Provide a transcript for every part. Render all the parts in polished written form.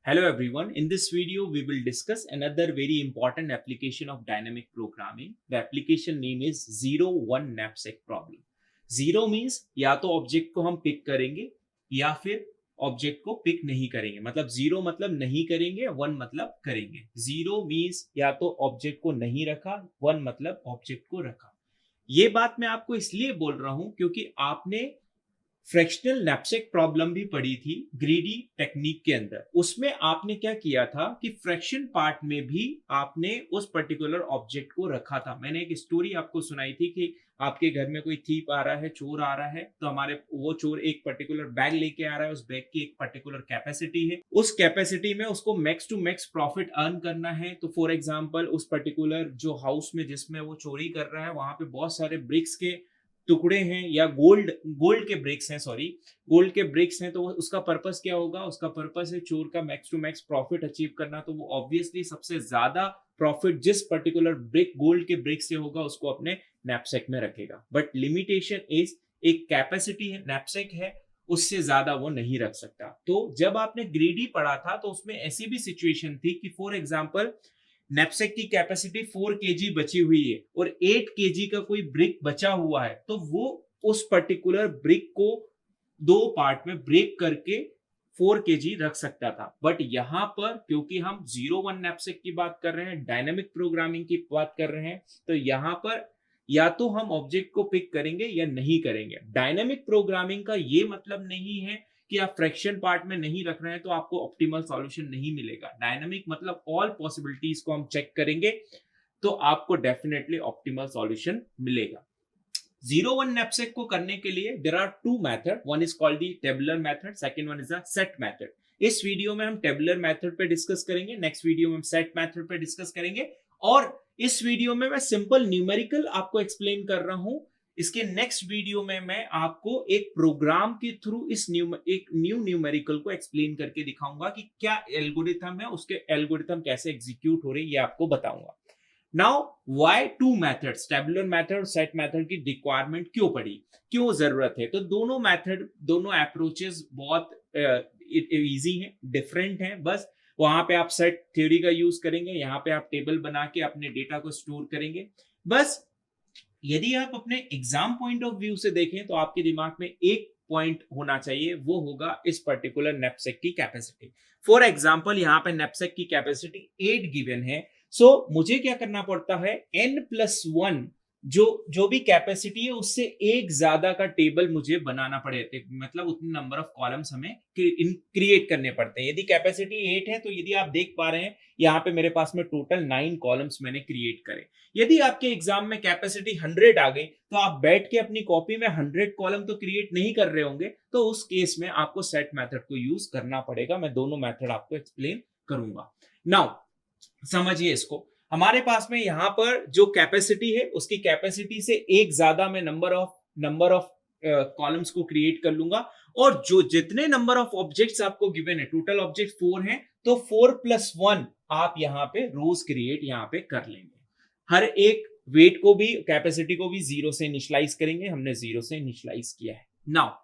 Hello everyone, in this video we will discuss another very important application of dynamic programming. The application name is 0-1 knapsack problem. 0 means या तो object को हम pick करेंगे या फिर object को pick नहीं करेंगे, मतलब 0 मतलब नहीं करेंगे, 1 मतलब करेंगे. 0 मीन्स या तो ऑब्जेक्ट को नहीं रखा, 1 मतलब ऑब्जेक्ट को रखा. ये बात मैं आपको इसलिए बोल रहा हूं क्योंकि आपने फ्रैक्शनल नैपसैक प्रॉब्लम भी पढ़ी थी ग्रीडी टेक्निक के अंदर. उसमें आपने क्या किया था कि फ्रैक्शन पार्ट में भी आपने उस पर्टिकुलर ऑब्जेक्ट को रखा था. मैंने एक स्टोरी आपको सुनाई थी कि आपके घर में कोई थीप आ रहा है, चोर आ रहा है, तो हमारे वो चोर एक पर्टिकुलर बैग लेके आ रहा है. उस बैग की एक पर्टिकुलर कैपेसिटी है, उस कैपेसिटी में उसको max to max profit earn करना है. तो फॉर एग्जांपल उस पर्टिकुलर जो हाउस में जिसमें वो चोरी कर रहा है वहां पे बहुत सारे ब्रिक्स के टुकड़े हैं या गोल्ड के ब्रिक्स हैं, सॉरी गोल्ड के ब्रिक्स हैं. तो उसका पर्पस क्या होगा? उसका पर्पस है चोर का max to max profit achieve करना. तो वो ऑब्वियसली सबसे ज्यादा प्रॉफिट जिस पर्टिकुलर ब्रिक गोल्ड के ब्रिक से होगा उसको अपने नैपसैक में रखेगा. बट लिमिटेशन इज एक कैपेसिटी है, नैपसैक है, उससे ज्यादा वो नहीं रख सकता. तो जब आपने ग्रीडी पढ़ा था तो उसमें ऐसी भी सिचुएशन थी कि फॉर एग्जाम्पल नैपसैक की कैपेसिटी 4 केजी बची हुई है और 8 केजी का कोई ब्रिक बचा हुआ है, तो वो उस पर्टिकुलर ब्रिक को दो पार्ट में ब्रेक करके 4 केजी रख सकता था. बट यहां पर क्योंकि हम 0-1 नैपसैक की बात कर रहे हैं, डायनामिक प्रोग्रामिंग की बात कर रहे हैं, तो यहां पर या तो हम ऑब्जेक्ट को पिक करेंगे या नहीं करेंगे. डायनामिक प्रोग्रामिंग का ये मतलब नहीं है कि आप फ्रैक्शन पार्ट में नहीं रख रहे हैं तो आपको ऑप्टिमल सॉल्यूशन नहीं मिलेगा. डायनामिक मतलब ऑल पॉसिबिलिटीज को हम चेक करेंगे तो आपको डेफिनेटली ऑप्टिमल सॉल्यूशन मिलेगा. 0-1 knapsack को करने के लिए there are two method. One is called the tabular method, second one is the set method. इस वीडियो में हम टेबुलर मेथड पे डिस्कस करेंगे, नेक्स्ट वीडियो में हम सेट मेथड पे डिस्कस करेंगे, और इस वीडियो में मैं सिंपल न्यूमेरिकल आपको एक्सप्लेन कर रहा हूं. इसके नेक्स्ट वीडियो में मैं आपको एक प्रोग्राम के थ्रू एक न्यू न्यूमेरिकल को एक्सप्लेन करके दिखाऊंगा कि क्या एल्गोरिथम है, उसके एल्गोरिथम कैसे एग्जीक्यूट हो रहे हैं, ये आपको बताऊंगा. Now why two methods, tabular method और सेट मेथड की रिक्वायरमेंट क्यों पड़ी, क्यों जरूरत है? तो दोनों मेथड, दोनों अप्रोचेस बहुत इजी हैं, डिफरेंट हैं. बस वहां पे आप सेट थ्योरी का यूज करेंगे, यहाँ पे आप टेबल बना के अपने डेटा को स्टोर करेंगे. बस यदि आप अपने एग्जाम पॉइंट ऑफ व्यू से देखें तो आपके दिमाग में एक पॉइंट होना चाहिए, वो होगा इस पर्टिकुलर नैपसैक की कैपेसिटी. फॉर एग्जांपल यहाँ पे नैपसैक की कैपेसिटी 8 गिवन है. सो मुझे क्या करना पड़ता है, n+1 जो जो भी कैपेसिटी है उससे एक ज्यादा का टेबल मुझे बनाना पड़ेगा, मतलब उतने नंबर ऑफ कॉलम्स हमें क्रिएट करने पड़ते हैं. यदि कैपेसिटी 8 है तो यदि आप देख पा रहे हैं यहाँ पे मेरे पास में टोटल 9 कॉलम्स मैंने क्रिएट करे. यदि आपके एग्जाम में कैपेसिटी 100 आ गई तो आप बैठ के अपनी कॉपी में 100 कॉलम तो क्रिएट नहीं कर रहे होंगे, तो उस केस में आपको सेट मेथड को यूज करना पड़ेगा. मैं दोनों मेथड आपको एक्सप्लेन करूंगा. नाउ समझिए इसको. हमारे पास में यहां पर जो कैपेसिटी है उसकी कैपेसिटी से एक ज्यादा मैं नंबर ऑफ कॉलम्स को क्रिएट कर लूंगा, और जो जितने नंबर ऑफ ऑब्जेक्ट्स आपको गिवन है, टोटल ऑब्जेक्ट 4 हैं, तो 4+1 आप यहां पे रोज क्रिएट यहां पे कर लेंगे. हर एक वेट को भी, कैपेसिटी को भी 0 से इनिशियलाइज करेंगे. हमने 0 से इनिशियलाइज किया है. नाउ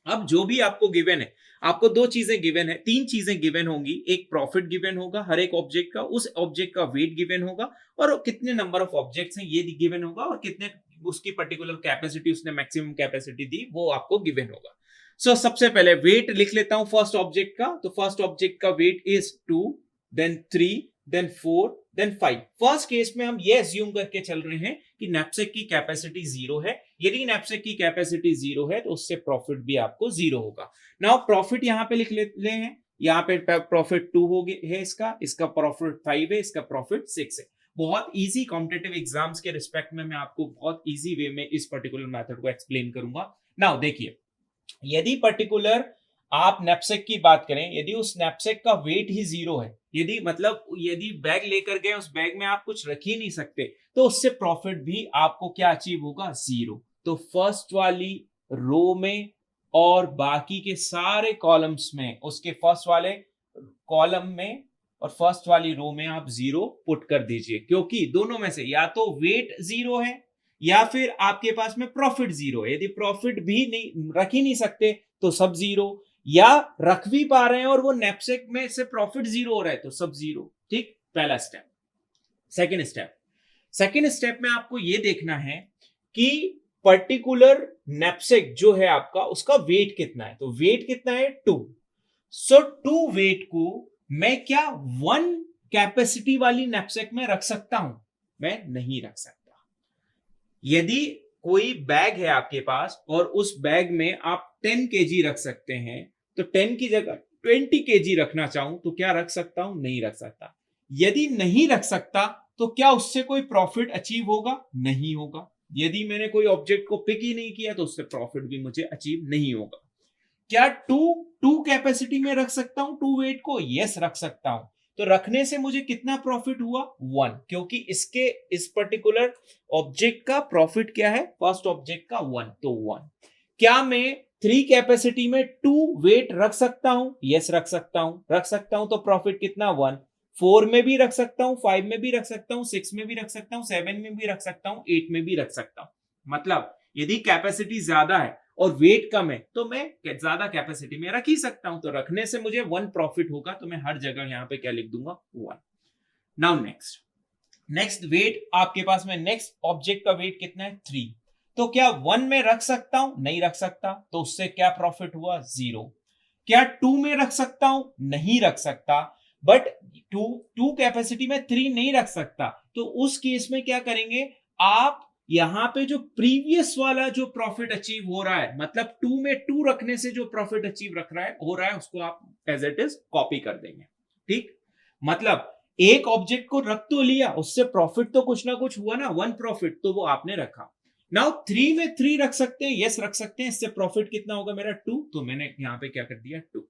अब जो भी आपको गिवन है, आपको दो चीजें गिवन है, तीन चीजें गिवन होंगी. एक प्रॉफिट गिवन होगा हर एक ऑब्जेक्ट का, उस ऑब्जेक्ट का वेट गिवन होगा, और कितने नंबर ऑफ ऑब्जेक्ट्स हैं ये गिवन होगा, और कितने उसकी पर्टिकुलर कैपेसिटी, उसने मैक्सिमम कैपेसिटी दी, वो आपको गिवन होगा. सो सबसे पहले वेट लिख लेता हूं फर्स्ट ऑब्जेक्ट का. तो फर्स्ट ऑब्जेक्ट का weight is 2, then 3, then 4, then 5. First case में हम ये एज्यूम करके चल रहे हैं कि नैपसैक की कैपेसिटी 0 है. यदि नैपसैक की कैपेसिटी 0 है तो उससे प्रॉफिट भी आपको 0 होगा. नाउ प्रॉफिट यहां पे लिख लेते हैं. यहां पे प्रॉफिट 2 हो गया है, इसका प्रॉफिट 5 है, इसका प्रॉफिट 6 है. बहुत इजी कॉम्पिटिटिव एग्जाम्स के रिस्पेक्ट में मैं आपको बहुत इजी वे में इस पर्टिकुलर मेथड को एक्सप्लेन करूंगा. नाउ देखिए, यदि पर्टिकुलर आप नैपसैक की बात करें, यदि उस नैपसैक का वेट ही 0 है, यदि मतलब यदि बैग लेकर गए, उस बैग में आप कुछ रख ही नहीं सकते, तो उससे प्रॉफिट भी आपको क्या अचीव होगा? 0. तो फर्स्ट वाली रो में और बाकी के सारे कॉलम्स में, उसके फर्स्ट वाले कॉलम में और फर्स्ट वाली रो में आप 0 पुट कर दीजिए, क्योंकि दोनों में से या तो वेट 0 है या फिर आपके पास में प्रॉफिट 0 है. यदि प्रॉफिट भी नहीं रख ही नहीं सकते तो सब 0, या रख भी पा रहे हैं और वो नैपसेक में से प्रॉफिट जीरो हो रहा है तो सब जीरो। ठीक, पहला स्टेप। सेकेंड स्टेप में आपको ये देखना है कि पर्टिकुलर नैपसेक जो है आपका उसका वेट कितना है। तो वेट कितना है 2। सो 2 वेट को मैं क्या 1 कैपेसिटी वाली नैपसेक में रख सकता हूं? मैं नहीं रख सकता। यदि कोई बैग है आपके पास और उस बैग में आप 10 केजी रख सकते हैं, तो 10 की जगह 20 केजी रखना चाहूं तो क्या रख सकता हूं? नहीं रख सकता। यदि नहीं रख सकता तो क्या उससे कोई प्रॉफिट अचीव होगा? नहीं होगा। यदि मैंने कोई ऑब्जेक्ट को पिक ही नहीं किया तो उससे प्रॉफिट भी मुझे अचीव नहीं होगा। क्या टू कैपेसिटी में रख सकता हूं 2 वेट को? यस, रख सकता हूं। तो रखने से मुझे कितना प्रॉफिट हुआ? 1, क्योंकि इसके इस पर्टिकुलर ऑब्जेक्ट का प्रॉफिट क्या है? फर्स्ट ऑब्जेक्ट का 1, तो 1। क्या मैं 3 कैपेसिटी में 2 वेट रख सकता हूं? यस, रख सकता हूं। रख सकता हूं तो प्रॉफिट कितना? 1। 4 में भी रख सकता हूं, 5 में भी रख सकता हूं, 6 में भी रख सकता हूं, 7 में भी रख सकता हूं, 8 में भी रख सकता हूं। मतलब यदि कैपेसिटी ज्यादा है और वेट कम है तो मैं ज्यादा कैपेसिटी में रख ही सकता हूं। तो रखने से मुझे 1 प्रॉफिट होगा, तो मैं हर जगह यहां पे क्या लिख दूंगा? 1। नाउ नेक्स्ट वेट आपके पास में, नेक्स्ट ऑब्जेक्ट का वेट कितना है? 3। तो क्या 1 में रख सकता हूं? नहीं रख सकता, तो उससे क्या प्रॉफिट हुआ? 0। क्या 2 में रख सकता हूं? नहीं रख सकता, बट टू कैपेसिटी में 3 नहीं रख सकता, तो उस केस में क्या करेंगे आप? यहां पे जो प्रीवियस वाला जो प्रॉफिट अचीव हो रहा है, मतलब 2 में 2 रखने से जो प्रॉफिट अचीव रख रहा है हो रहा है, उसको आप एज इट इज कॉपी कर देंगे। ठीक, मतलब एक ऑब्जेक्ट को रख तो लिया, उससे प्रॉफिट तो कुछ ना कुछ हुआ ना, 1 प्रॉफिट, तो वो आपने रखा। नाउ 3 में 3 रख सकते हैं? यस, रख सकते हैं। इससे प्रॉफिट कितना होगा मेरा? 2, तो मैंने यहां पे क्या कर दिया? 2।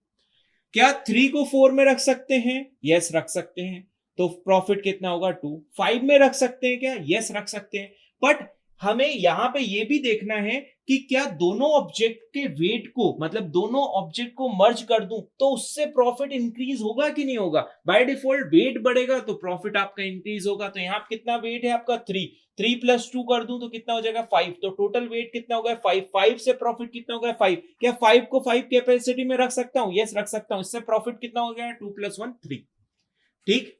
क्या 3 को 4 में रख सकते हैं? यस, रख सकते हैं। तो प्रॉफिट कितना होगा? 2। 5 में रख सकते हैं क्या? यस, रख सकते हैं। बट हमें यहां पे ये भी देखना है कि क्या दोनों ऑब्जेक्ट के वेट को, मतलब दोनों ऑब्जेक्ट को मर्ज कर दूं तो उससे प्रॉफिट इंक्रीज होगा कि नहीं होगा? बाय डिफॉल्ट वेट बढ़ेगा तो प्रॉफिट आपका इंक्रीज होगा। तो यहां कितना वेट है आपका? 3। 3 प्लस 2 कर दूं तो कितना हो जाएगा? 5। तो टोटल वेट कितना होगा? 5। 5 से प्रॉफिट कितना होगा? 5। क्या 5 को 5 कैपेसिटी में रख सकता हूं? यस, रख सकता हूं। इससे प्रॉफिट कितना हो गया? 2 प्लस 1 3। ठीक,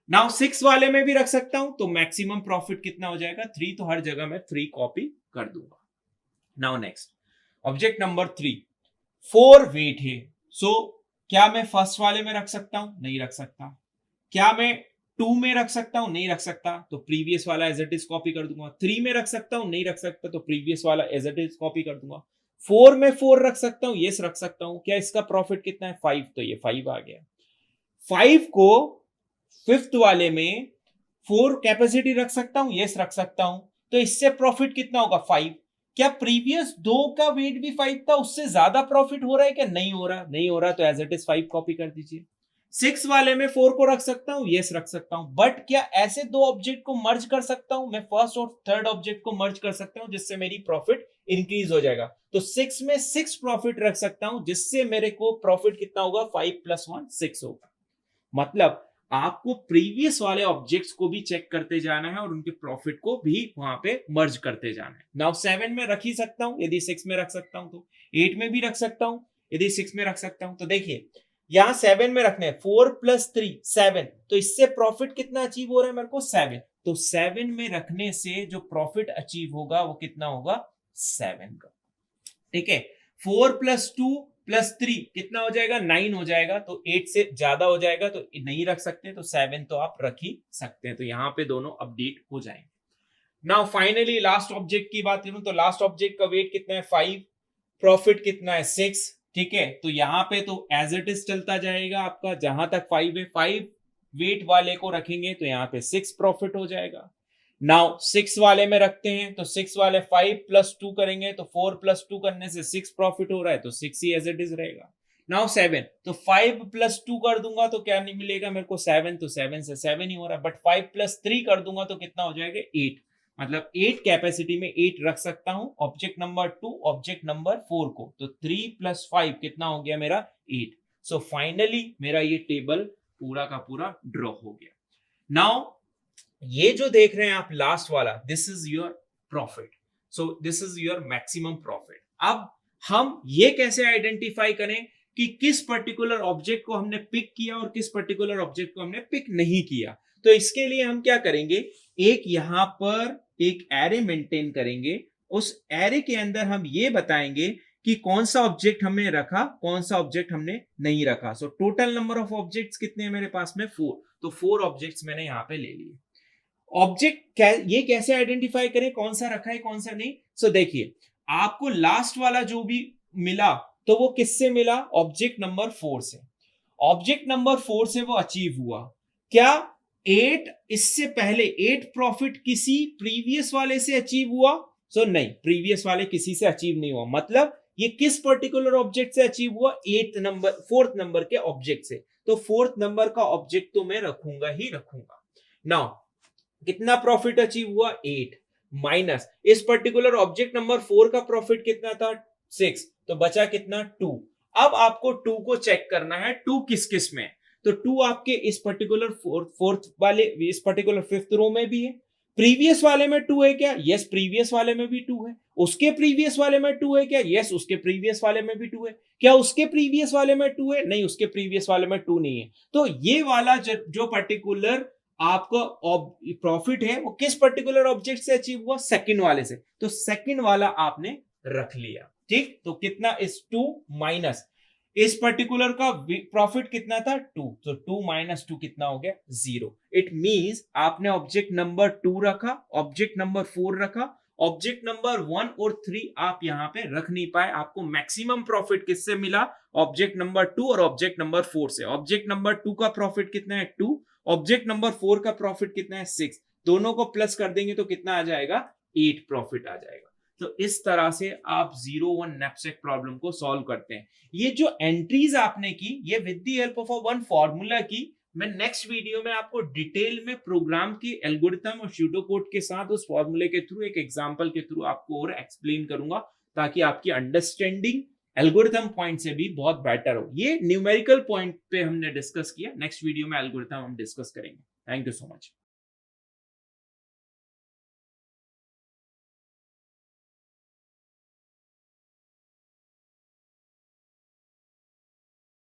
नाउ 6 वाले में भी रख सकता हूं, तो मैक्सिमम प्रॉफिट कितना हो जाएगा? 3। तो हर जगह मैं 3 कॉपी कर दूंगा। Now next object number 3, 4 weight है। सो क्या मैं फर्स्ट वाले में रख सकता हूं? नहीं रख सकता। क्या मैं 2 में रख सकता हूं? नहीं रख सकता, तो प्रीवियस वाला एज इट इज कॉपी कर दूंगा। 3 में रख सकता हूं? नहीं रख सकता, तो प्रीवियस वाला एज इट इज कॉपी कर दूंगा। 4 में 4 रख सकता हूं? यस, रख सकता हूं। क्या इसका प्रॉफिट कितना है? 5, तो ये 5 आ गया। 5 को फिफ्थ वाले में 4 कैपेसिटी रख सकता हूं? यस, रख सकता हूं। तो इससे प्रॉफिट कितना होगा? 5। क्या प्रीवियस 2 का वेट भी 5 था, उससे ज्यादा प्रॉफिट हो रहा है क्या? नहीं हो रहा, नहीं हो रहा, तो एज इट इज 5 कॉपी कर दीजिए। 6 वाले में 4 को रख सकता हूं? यस, रख सकता हूं। बट क्या ऐसे दो ऑब्जेक्ट को मर्ज कर सकता हूं? मैं फर्स्ट और थर्ड ऑब्जेक्ट को मर्ज कर सकता हूं, जिससे मेरी प्रॉफिट इंक्रीज हो जाएगा। तो 6 में 6 प्रॉफिट रख सकता हूं, जिससे मेरे को प्रॉफिट कितना होगा? 5 प्लस 1 6 होगा। मतलब आपको प्रीवियस वाले ऑब्जेक्ट्स को भी चेक करते जाना है और उनके प्रॉफिट को भी वहां पे मर्ज करते जाना है। नाउ 7 में रख ही सकता हूं, यदि 6 में रख सकता हूं तो 8 में भी रख सकता हूं, यदि 6 में रख सकता हूं। तो देखिए यहां 7 में रखने 4 प्लस 3 7, तो इससे प्रॉफिट कितना अचीव हो रहा है मेरे को? 7। तो 7 में रखने से जो प्रॉफिट अचीव होगा वो कितना होगा? 7 का। ठीक है, 4 प्लस 2 प्लस 3 कितना हो जाएगा? 9 हो जाएगा। तो 8 से ज्यादा हो जाएगा तो नहीं रख सकते, तो 7 तो आप रख ही सकते हैं। तो यहां पे दोनों अपडेट हो जाएंगे। नाउ फाइनली लास्ट ऑब्जेक्ट की बात करूं तो लास्ट ऑब्जेक्ट का वेट कितना है? 5। प्रॉफिट कितना है? 6। ठीक है, तो यहां पे तो एज इट इज चलता जाएगा आपका, जहां तक 5 है 5 वेट वाले को रखेंगे तो यहां पे 6 प्रॉफिट हो जाएगा। नाउ 6 वाले में रखते हैं तो 6 वाले 5 प्लस 2 करेंगे तो 4 प्लस 2 करने से 6 प्रॉफिट हो रहा है, तो 6 ही एज इट इज रहेगा। नाउ 7, तो 5 प्लस 2 कर दूंगा तो क्या नहीं मिलेगा मेरे को? 7, तो 7 से 7 ही हो रहा है। बट 5 प्लस 3 कर दूंगा तो कितना हो जाएगा? 8। मतलब 8 कैपेसिटी में 8 रख सकता हूं ऑब्जेक्ट नंबर 2 ऑब्जेक्ट नंबर 4 को। तो 3 प्लस 5 कितना हो गया मेरा? 8। सो फाइनली मेरा ये टेबल पूरा का पूरा ड्रॉ हो गया। नाउ ये जो देख रहे हैं आप लास्ट वाला, this is your profit. So this is your maximum profit. अब हम ये कैसे आइडेंटिफाई करें कि किस पर्टिकुलर ऑब्जेक्ट को हमने पिक किया और किस पर्टिकुलर ऑब्जेक्ट को हमने पिक नहीं किया। तो इसके लिए हम क्या करेंगे, एक यहां पर एक एरे मेंटेन करेंगे, उस एरे के अंदर हम ये बताएंगे कि कौन सा ऑब्जेक्ट हमने रखा, कौन सा ऑब्जेक्ट हमने नहीं रखा। So total number of objects कितने हैं मेरे पास में, 4। तो 4 ऑब्जेक्ट्स मैंने यहां पे ले लिए। ऑब्जेक्ट ये कैसे आइडेंटिफाई करें कौन सा रखा है कौन सा नहीं। सो देखिए, आपको लास्ट वाला जो भी मिला तो वो किससे मिला, ऑब्जेक्ट नंबर 4 से। ऑब्जेक्ट नंबर 4 से वो अचीव हुआ क्या, 8 इससे पहले 8 प्रॉफिट किसी प्रीवियस वाले से अचीव हुआ। सो नहीं, प्रीवियस वाले किसी से अचीव नहीं हुआ, मतलब ये किस पर्टिकुलर ऑब्जेक्ट से अचीव हुआ, 4th नंबर के ऑब्जेक्ट से। तो 4th नंबर का ऑब्जेक्ट तो मैं रखूंगा ही रखूंगा। नाउ कितना प्रॉफिट अचीव हुआ, 8 माइनस इस पर्टिकुलर ऑब्जेक्ट नंबर 4 का प्रॉफिट कितना था, 6, तो बचा कितना, 2। अब आपको 2 को चेक करना है, 2 किस किस में, तो 2 आपके इस पर्टिकुलर फोर्थ वाले, इस पर्टिकुलर 5th रो में भी है। प्रीवियस वाले में 2 है क्या, यस प्रीवियस वाले में भी 2 है। उसके प्रीवियस वाले में 2 है क्या, यस उसके प्रीवियस वाले में भी 2 है। क्या उसके प्रीवियस वाले में 2 है, नहीं उसके प्रीवियस वाले में 2 नहीं है। तो ये वाला जो पर्टिकुलर आपका प्रॉफिट है वो किस पर्टिकुलर ऑब्जेक्ट से अचीव हुआ, सेकंड वाले से। तो सेकंड वाला आपने रख लिया, ठीक। तो कितना, इस 2 माइनस इस पर्टिकुलर का प्रॉफिट कितना था, 2, तो 2 माइनस 2 कितना हो गया, 0। इट मींस आपने ऑब्जेक्ट नंबर 2 रखा, ऑब्जेक्ट नंबर 4 रखा, ऑब्जेक्ट नंबर 1 और 3 आप यहां पे रख नहीं पाए। आपको मैक्सिमम प्रॉफिट किससे मिला, ऑब्जेक्ट नंबर 2 और ऑब्जेक्ट नंबर 4 से। ऑब्जेक्ट नंबर 2 का प्रॉफिट कितना है, 2, ऑब्जेक्ट नंबर 4 का प्रॉफिट कितना है, 6। दोनों को प्लस कर देंगे तो कितना आ जाएगा, 8 प्रॉफिट आ जाएगा। तो इस तरह से आप 0-1 नैपसैक प्रॉब्लम को सॉल्व करते हैं। ये जो एंट्रीज आपने की, ये with the help of one formula की। मैं नेक्स्ट वीडियो में आपको डिटेल में प्रोग्राम की एल्गोरिथम और स्यूडो कोड के साथ उस फॉर्मूले के थ्रू, एक एग्जांपल के थ्रू आपको और एक्सप्लेन करूंगा, ताकि आपकी अंडरस्टैंडिंग एल्गोरिथम पॉइंट से भी बहुत बेटर हो। ये न्यूमेरिकल पॉइंट पे हमने डिस्कस किया, नेक्स्ट वीडियो में एल्गोरिथम हम डिस्कस करेंगे। Thank you so much.